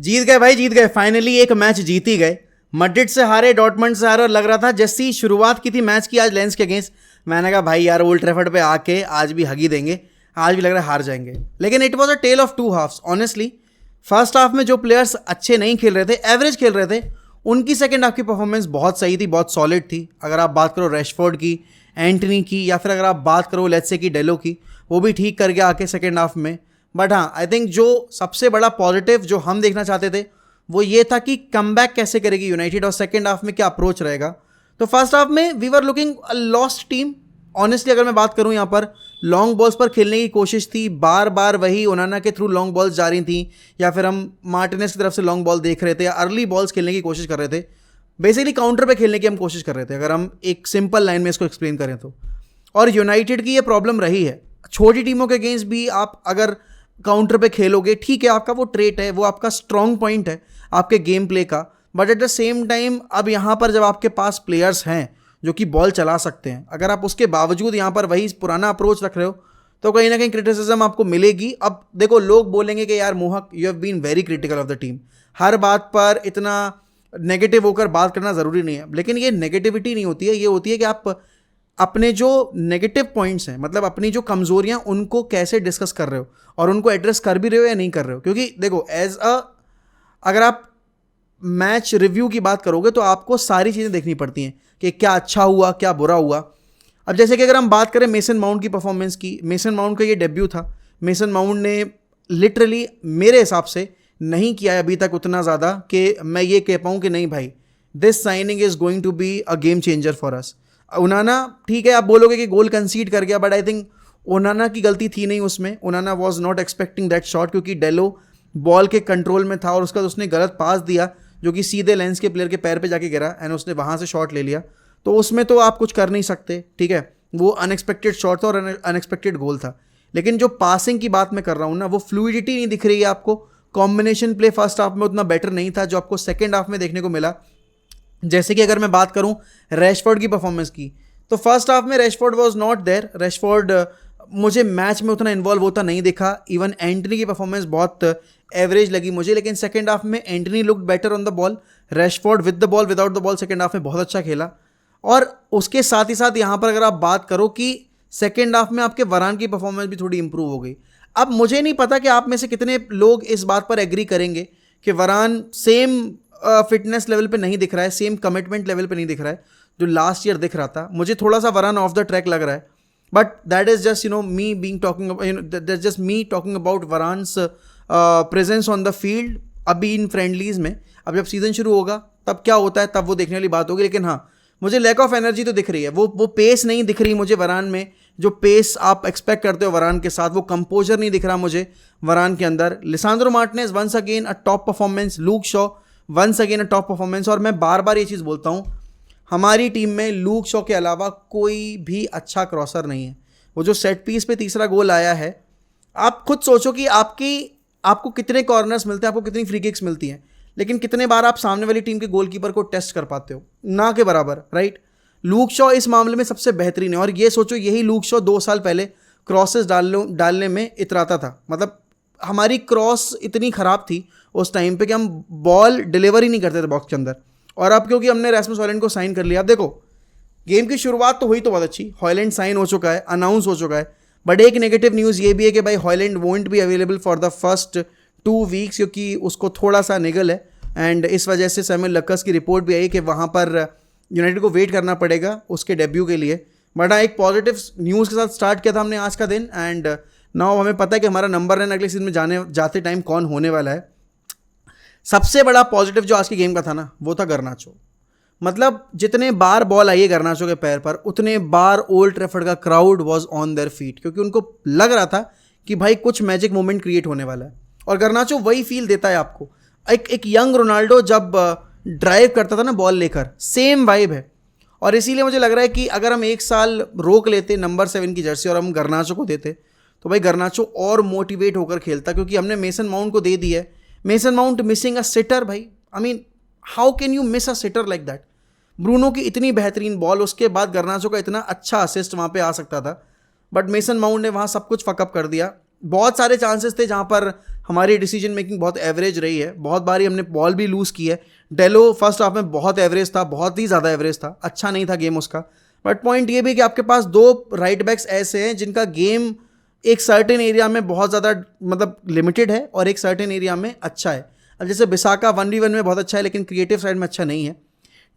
जीत गए भाई, जीत गए फाइनली, एक मैच जीत ही गए। मैड्रिड से हारे, डॉर्टमंड से हारे, और लग रहा था जैसी शुरुआत की थी मैच की आज लेंस के अगेंस्ट, मैंने कहा भाई यार ओल्ड ट्रैफर्ड पे आके आज भी हगी देंगे, आज भी लग रहा है हार जाएंगे। लेकिन it was a tale of two halves honestly. First half में जो प्लेयर्स अच्छे नहीं खेल रहे थे, एवरेज खेल रहे थे, उनकी सेकंड हाफ की परफॉर्मेंस बहुत सही थी, बहुत सॉलिड थी। अगर आप बात करो रैशफोर्ड की, एंटनी की, या फिर अगर आप बात करो लेट्स से की डेलो की, वो भी ठीक कर गया आके सेकंड हाफ में। बट हाँ, आई थिंक जो सबसे बड़ा पॉजिटिव जो हम देखना चाहते थे वो ये था कि कमबैक कैसे करेगी यूनाइटेड और सेकंड हाफ में क्या अप्रोच रहेगा। तो फर्स्ट हाफ में we were looking a lost team honestly. अगर मैं बात करूं, यहाँ पर लॉन्ग बॉल्स पर खेलने की कोशिश थी, बार बार वही ओनाना के थ्रू लॉन्ग बॉल्स जा रही थी, या फिर हम मार्टिनेस की तरफ से लॉन्ग बॉल देख रहे थे, या अर्ली बॉल्स खेलने की कोशिश कर रहे थे। बेसिकली काउंटर पे खेलने की हम कोशिश कर रहे थे, अगर हम एक सिंपल लाइन में इसको एक्सप्लेन करें तो। और यूनाइटेड की ये प्रॉब्लम रही है, छोटी टीमों के अगेंस्ट भी आप अगर काउंटर पे खेलोगे, ठीक है, आपका वो ट्रेट है, वो आपका स्ट्रॉन्ग पॉइंट है आपके गेम प्ले का। But at the same time अब यहाँ पर जब आपके पास प्लेयर्स हैं जो कि बॉल चला सकते हैं, अगर आप उसके बावजूद यहाँ पर वही पुराना अप्रोच रख रहे हो तो कहीं ना कहीं क्रिटिसिज्म आपको मिलेगी। अब देखो, लोग बोलेंगे कि यार Mohak, you have been very critical of the team, हर बात पर इतना नेगेटिव होकर बात करना ज़रूरी नहीं है। लेकिन ये नेगेटिविटी नहीं होती है, ये होती है कि आप अपने जो नेगेटिव पॉइंट्स हैं, मतलब अपनी जो कमजोरियां, उनको कैसे डिस्कस कर रहे हो और उनको एड्रेस कर भी रहे हो या नहीं कर रहे हो। क्योंकि देखो, अगर आप मैच रिव्यू की बात करोगे तो आपको सारी चीज़ें देखनी पड़ती हैं कि क्या अच्छा हुआ, क्या बुरा हुआ। अब जैसे कि अगर हम बात करें मेसन माउंट की परफॉर्मेंस की, मेसन माउंट का ये डेब्यू था। मेसन माउंट ने लिटरली मेरे हिसाब से नहीं किया है अभी तक उतना ज़्यादा कि मैं ये कह पाऊँ कि नहीं भाई, this signing is going to be a game changer for us. Onana, ठीक है, आप बोलोगे कि गोल कंसीड कर गया, बट आई थिंक ओनाना की गलती थी नहीं उसमें। ओनाना was not expecting that shot, क्योंकि डेलो बॉल के कंट्रोल में था और उसका उसने गलत पास दिया जो कि सीधे लेंस के प्लेयर के पैर पे जाके गिरा, एंड उसने वहाँ से शॉट ले लिया। तो उसमें तो आप कुछ कर नहीं सकते, ठीक है, वो अनएक्सपेक्टेड शॉट था और अनएक्सपेक्टेड गोल था। लेकिन जो पासिंग की बात मैं कर रहा हूँ ना, वो फ्लूइडिटी नहीं दिख रही है आपको। कॉम्बिनेशन प्ले फर्स्ट हाफ में उतना बेटर नहीं था जो आपको सेकेंड हाफ में देखने को मिला। जैसे कि अगर मैं बात करूं रैशफोर्ड की परफॉर्मेंस की, तो फर्स्ट हाफ में Rashford was not there. Rashford मुझे मैच में उतना इन्वॉल्व होता नहीं दिखा। इवन एंटनी की परफॉर्मेंस बहुत एवरेज लगी मुझे, लेकिन सेकंड हाफ में Antony looked better on the ball. Rashford with the ball, without the ball second half में बहुत अच्छा खेला। और उसके साथ ही साथ यहाँ पर अगर आप बात करो कि सेकेंड हाफ में आपके वरान की परफॉर्मेंस भी थोड़ी इंप्रूव हो गई। अब मुझे नहीं पता कि आप में से कितने लोग इस बात पर एग्री करेंगे कि वरान सेम फिटनेस लेवल पे नहीं दिख रहा है, सेम कमिटमेंट लेवल पे नहीं दिख रहा है जो लास्ट ईयर दिख रहा था। मुझे थोड़ा सा वरान ऑफ द ट्रैक लग रहा है, but that is just me being talking, that just me talking about Varane's presence on the field अभी इन फ्रेंडलीज में। अब जब सीजन शुरू होगा तब क्या होता है, तब वो देखने वाली बात होगी। लेकिन हाँ, मुझे लैक ऑफ एनर्जी तो दिख रही है, वो पेस नहीं दिख रही मुझे वरान में, जो पेस आप एक्सपेक्ट करते हो वरान के साथ, वो कंपोजर नहीं दिख रहा मुझे वरान के अंदर। Lisandro Martinez once again a top performance, Luke Shaw once again a top performance. और मैं बार बार ये चीज़ बोलता हूँ, हमारी टीम में लूक शॉ के अलावा कोई भी अच्छा क्रॉसर नहीं है। वो जो सेट पीस पे तीसरा गोल आया है, आप खुद सोचो कि आपको कितने कॉर्नर्स मिलते हैं, आपको कितनी फ्री किक्स मिलती हैं, लेकिन कितने बार आप सामने वाली टीम के गोलकीपर को टेस्ट कर पाते हो? ना के बराबर, राइट। लूक शॉ इस मामले में सबसे बेहतरीन है। और ये सोचो, यही लूक शॉ 2 साल पहले क्रॉसेस डालने में इतराता था। मतलब हमारी क्रॉस इतनी ख़राब थी उस टाइम पे कि हम बॉल डिलीवर ही नहीं करते थे बॉक्स के अंदर। और अब क्योंकि हमने रैसमस हॉयलैंड को साइन कर लिया, अब देखो गेम की शुरुआत तो हुई तो बहुत अच्छी, हॉयलैंड साइन हो चुका है, अनाउंस हो चुका है। बट एक नेगेटिव न्यूज़ ये भी है कि भाई Højlund won't be available for the first 2 weeks, क्योंकि उसको थोड़ा सा निगल है। एंड इस वजह से सैमुअल लक्कस की रिपोर्ट भी आई कि वहाँ पर यूनाइटेड को वेट करना पड़ेगा उसके डेब्यू के लिए। बट हाँ, एक पॉजिटिव न्यूज़ के साथ स्टार्ट किया था हमने आज का दिन, एंड नाउ हमें पता है कि हमारा नंबर 9 अगले सीजन में जाते टाइम कौन होने वाला है। सबसे बड़ा पॉजिटिव जो आज की गेम का था ना, वो था गर्नाचो। मतलब जितने बार बॉल आई है गर्नाचो के पैर पर, उतने बार ओल्ड ट्रैफर्ड का crowd was on their feet, क्योंकि उनको लग रहा था कि भाई कुछ मैजिक मोमेंट क्रिएट होने वाला है। और गर्नाचो वही फील देता है आपको। एक यंग रोनाल्डो जब ड्राइव करता था ना बॉल लेकर, सेम वाइब है। और इसीलिए मुझे लग रहा है कि अगर हम 1 साल रोक लेते नंबर 7 की जर्सी और हम गर्नाचो को देते, तो भाई गर्नाचो और मोटिवेट होकर खेलता, क्योंकि हमने मेसन माउंट को दे दी है। Mason Mount missing a sitter, भाई I mean how can you miss a sitter like that. Bruno की इतनी बेहतरीन बॉल, उसके बाद गर्नाचो का इतना अच्छा असिस्ट वहाँ पे आ सकता था, बट मेसन माउंट ने वहाँ सब कुछ फकअप कर दिया। बहुत सारे चांसेस थे जहाँ पर हमारी डिसीजन मेकिंग बहुत एवरेज रही है, बहुत बारी हमने बॉल भी लूज़ की है। डेलो फर्स्ट हाफ में बहुत एवरेज था, बहुत ही ज़्यादा एवरेज था, अच्छा नहीं था गेम उसका। बट पॉइंट ये भी कि आपके पास 2 राइट बैक्स ऐसे हैं जिनका गेम एक सर्टेन एरिया में बहुत ज़्यादा मतलब लिमिटेड है और एक सर्टेन एरिया में अच्छा है। अब जैसे बिसाका 1v1 में बहुत अच्छा है लेकिन क्रिएटिव साइड में अच्छा नहीं है।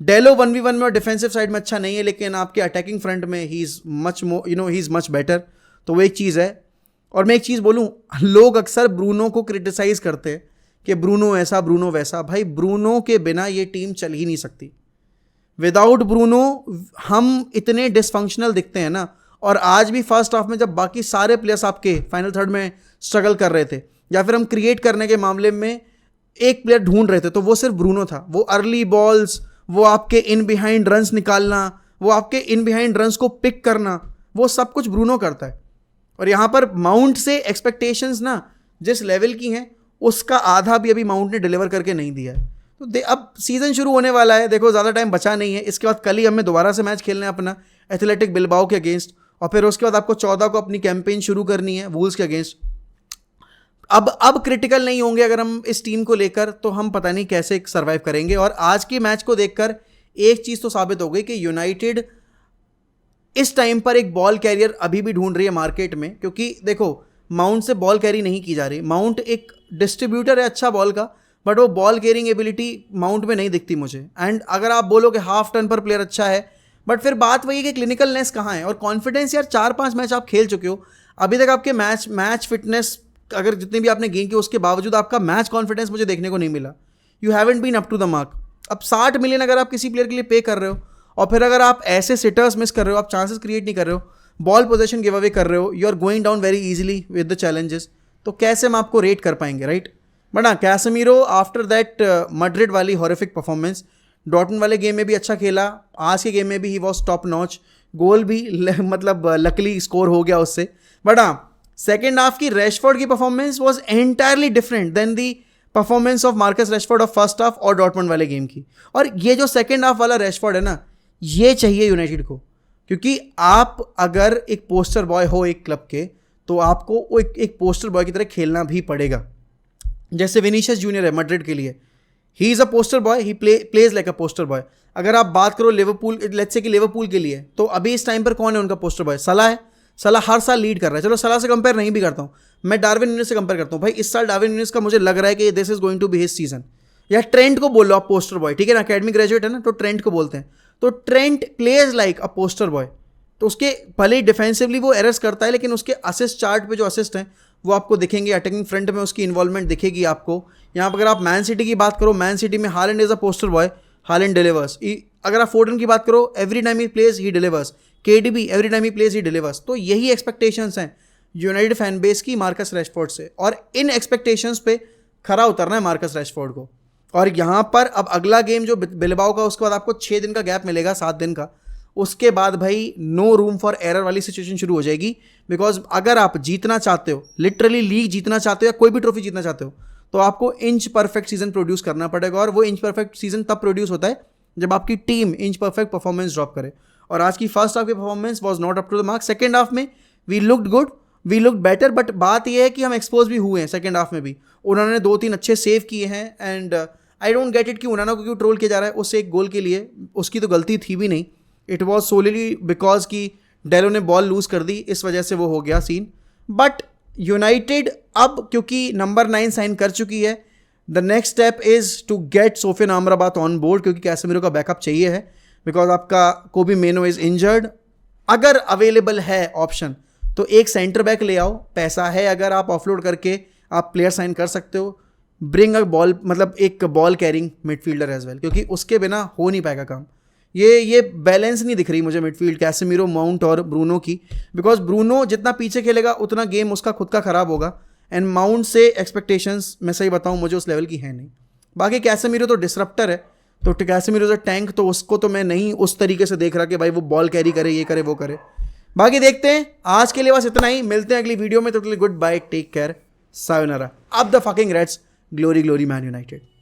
डेलो 1v1 में और डिफेंसिव साइड में अच्छा नहीं है लेकिन आपके अटैकिंग फ्रंट में he is much he is much better. तो वो एक चीज़ है। और मैं एक चीज़ बोलूँ, लोग अक्सर ब्रूनो को क्रिटिसाइज़ करते हैं कि ब्रूनो ऐसा ब्रूनो वैसा। भाई ब्रूनो के बिना ये टीम चल ही नहीं सकती। विदाउट ब्रूनो हम इतने डिसफंक्शनल दिखते हैं ना। और आज भी फर्स्ट हाफ में जब बाकी सारे प्लेयर्स आपके फाइनल थर्ड में स्ट्रगल कर रहे थे या फिर हम क्रिएट करने के मामले में एक प्लेयर ढूंढ रहे थे तो वो सिर्फ ब्रूनो था। वो अर्ली बॉल्स, वो आपके इन बिहाइंड रन्स निकालना, वो आपके इन बिहाइंड रन्स को पिक करना, वो सब कुछ ब्रूनो करता है। और यहाँ पर माउंट से एक्सपेक्टेशंस ना जिस लेवल की हैं उसका आधा भी अभी माउंट ने डिलीवर करके नहीं दिया है। तो अब सीज़न शुरू होने वाला है, देखो ज़्यादा टाइम बचा नहीं है। इसके बाद कल ही हमें दोबारा से मैच खेलना है अपना एथलेटिक बिलबाओ के अगेंस्ट और फिर उसके बाद आपको 14 को अपनी कैंपेन शुरू करनी है वुल्स के अगेंस्ट। अब क्रिटिकल नहीं होंगे अगर हम इस टीम को लेकर, तो हम पता नहीं कैसे सर्वाइव करेंगे। और आज के मैच को देखकर एक चीज़ तो साबित हो गई कि यूनाइटेड इस टाइम पर एक बॉल कैरियर अभी भी ढूंढ रही है मार्केट में। क्योंकि देखो माउंट से बॉल कैरी नहीं की जा रही। माउंट एक डिस्ट्रीब्यूटर है अच्छा बॉल का, बट वो बॉल कैरिंग एबिलिटी माउंट में नहीं दिखती मुझे। एंड अगर आप बोलो कि हाफ टर्न पर प्लेयर अच्छा है, बट फिर बात वही है कि क्लिनिकलनेस कहाँ है और कॉन्फिडेंस। यार 4-5 मैच आप खेल चुके हो, अभी तक आपके मैच फिटनेस अगर जितने भी आपने गेम किए उसके बावजूद आपका मैच कॉन्फिडेंस मुझे देखने को नहीं मिला। You haven't been up to the mark. अब 60 मिलियन अगर आप किसी प्लेयर के लिए पे कर रहे हो और फिर अगर आप ऐसे सिटर्स मिस कर रहे हो, आप चांसेस क्रिएट नहीं कर रहे हो, बॉल पोजीशन गिव अवे कर रहे हो, you are going down very easily with the challenges, तो कैसे हम आपको रेट कर पाएंगे, राइट। बट हाँ, कैसेमीरो आफ्टर दैट मैड्रिड वाली हॉरिफिक परफॉर्मेंस, डॉर्टमुंड वाले गेम में भी अच्छा खेला, आज के गेम में भी he was top notch, goal भी मतलब लकली स्कोर हो गया उससे। बट हाँ, सेकेंड हाफ की रैशफोर्ड की performance was entirely different than the performance of Marcus Rashford of first half और डॉर्टमुंड वाले गेम की। और ये जो सेकेंड हाफ वाला रैशफोर्ड है ना, ये चाहिए यूनाइटेड को। क्योंकि आप अगर एक पोस्टर बॉय हो एक क्लब के, तो आपको वो एक पोस्टर बॉय की तरह खेलना भी पड़ेगा। जैसे विनीशियस जूनियर है मैड्रिड के लिए, he is a poster boy, he plays like a poster boy. अगर आप बात करो लिवरपूल, लेट्स से कि लिवरपूल के लिए, तो अभी इस टाइम पर कौन है उनका पोस्टर बॉय? सलाह है। सलाह हर साल लीड कर रहा है। चलो सलाह से कंपेयर नहीं भी करता हूँ, मैं डार्विन न्यूनेस से कंपेयर करता हूँ। भाई इस साल डार्विन न्यूनेस का मुझे लग रहा है कि this is going to be his season. या ट्रेंट को बोलो आप पोस्टर बॉय, ठीक है ना, अकेडमी ग्रेजुएट है ना, तो ट्रेंट को बोलते हैं। तो ट्रेंट प्लेज लाइक अ पोस्टर बॉय। तो उसके भले ही डिफेंसिवली वो एरर्स करता है लेकिन उसके असिस्ट चार्ट पे जो असिस्ट हैं वो आपको दिखेंगे, अटैकिंग फ्रंट में उसकी इन्वॉल्वमेंट दिखेगी आपको। यहाँ पर अगर आप मैन सिटी की बात करो, मैन सिटी में Holland is a poster boy, Holland delivers. अगर आप फोर्डन की बात करो, every time he plays he delivers. KDB every time he plays he delivers. तो यही एक्सपेक्टेशंस हैं यूनाइटेड फैन बेस की मार्कस रैशफोर्ड से, और इन एक्सपेक्टेशंस पे खरा उतरना है मार्कस रैशफोर्ड को। और यहाँ पर अब अगला गेम जो बिलबाओ का, उसके बाद आपको 6 दिन का गैप मिलेगा, 7 दिन का। उसके बाद भाई नो रूम फॉर एरर वाली सिचुएशन शुरू हो जाएगी। बिकॉज अगर आप जीतना चाहते हो, लिटरली लीग जीतना चाहते हो या कोई भी ट्रॉफी जीतना चाहते हो, तो आपको इंच परफेक्ट सीजन प्रोड्यूस करना पड़ेगा। और वो इंच परफेक्ट सीजन तब प्रोड्यूस होता है जब आपकी team inch perfect performance drop करे। और आज की फर्स्ट हाफ की performance was not up to the mark. Second half में we looked good, we looked better, but बात यह है कि हम एक्सपोज भी हुए हैं सेकेंड हाफ में भी। उन्होंने 2-3 अच्छे सेव किए हैं। And I don't get it कि उन्होंने को क्यों ट्रोल किया जा रहा है उससे एक गोल के लिए। उसकी तो गलती थी भी नहीं, इट वॉज सोलिली बिकॉज कि डेलो ने बॉल लूज कर दी, इस वजह से वो हो गया सीन। बट यूनाइटेड अब क्योंकि नंबर 9 साइन कर चुकी है, the next step is to get Sofyan Amrabat on board, क्योंकि कैसेमीरो का बैकअप चाहिए है। बिकॉज आपका कोबी मेनो इज इंजर्ड। अगर अवेलेबल है ऑप्शन तो एक सेंटर बैक ले आओ, पैसा है अगर आप ऑफलोड करके आप प्लेयर साइन कर सकते हो। ब्रिंग अ बॉल, मतलब एक ball carrying midfielder as well, क्योंकि उसके बिना हो नहीं पाएगा काम। ये बैलेंस नहीं दिख रही मुझे मिडफील्ड कैसेमीरो, माउंट और ब्रूनो की। बिकॉज ब्रूनो जितना पीछे खेलेगा उतना गेम उसका खुद का खराब होगा। एंड माउंट से एक्सपेक्टेशंस मैं सही बताऊं मुझे उस लेवल की है नहीं। बाकी कैसेमीरो तो डिसरप्टर है, तो कैसेमीरो इज अ टैंक, तो उसको तो मैं नहीं उस तरीके से देख रहा कि भाई वो बॉल कैरी करे, ये करे, वो करे। बाकी देखते हैं। आज के लिए बस इतना ही, मिलते हैं अगली वीडियो में। तो good bye, take care, sayonara. अब the fucking Reds, glory glory Man United.